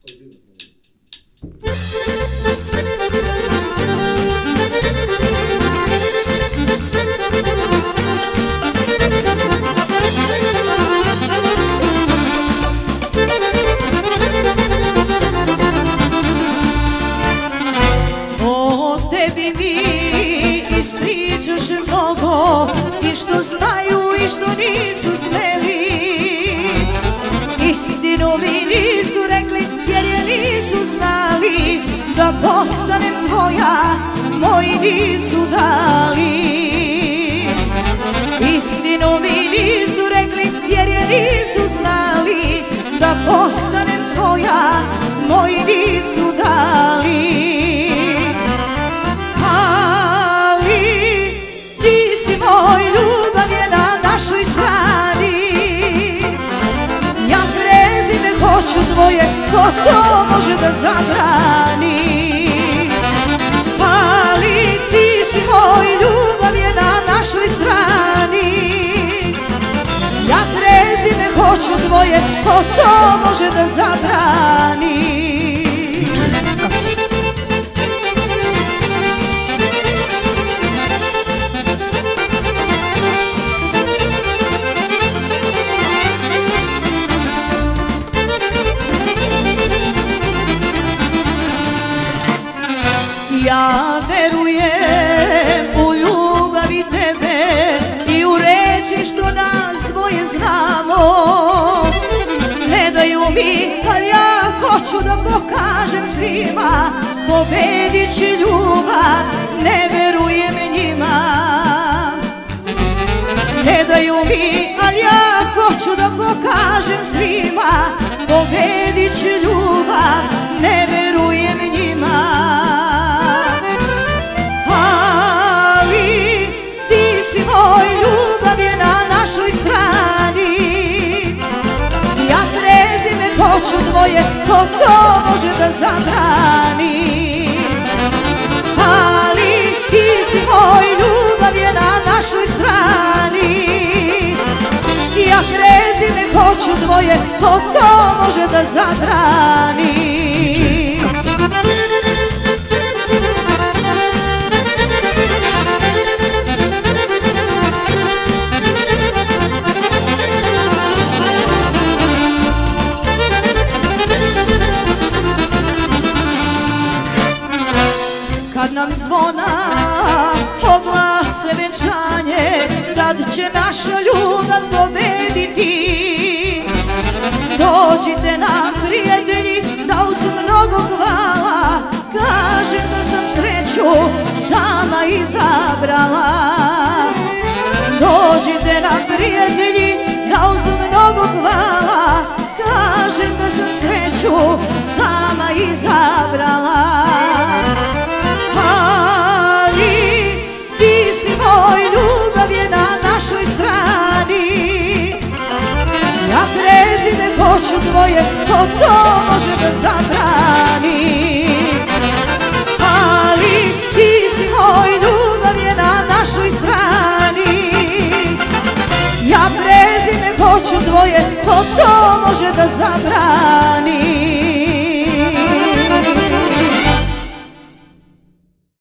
O tebi mi ispričaš mnogo, i što znaju i što nisu smeli. Istinu mi nisu rekli jer je nisu znali, da postanem tvoja moji nisu dali. Istinu mi nisu rekli jer je nisu znali, da postanem tvoja moji nisu dali. Ali ti si moj, ljubav je na našoj strani. Ja prezime hoću tvoje, ko to može da zabrani? Ali ti si moj, ljubav je na našoj strani. Ja prezime hoću tvoje, ko to može da zabrani? Ja verujem u ljubavi tebe i u reči što nas dvoje znamo. Ne daju mi, ali ja hoću da pokažem svima, pobedit će ljubav, ne verujem njima. Ne daju mi, ali ja hoću da pokažem svima, pobedit će ljubav, ne verujem njima. Moj, ljubav je na našoj strani. Ja prezime hoću tvoje, ko to može da zabrani? Ali ti si moj, ljubav je na našoj strani. Ja prezime hoću tvoje, ko to može da zabrani? Kad nam zvona oglase venčanje, tad će naša ljubav pobediti. Dođite nam, prijatelji, da uz mnogo hvala kažem da sam sreću sama izabrala. Dođite nam, prijatelji, da uz mnogo hvala kažem da sam sreću sama izabrala. Moj, ljubav je na našoj strani. Ja prezime hoću tvoje, ko to može da zabrani? Ali ti si moj, ljubav je na našoj strani. Ja prezime hoću tvoje, ko to može da zabrani?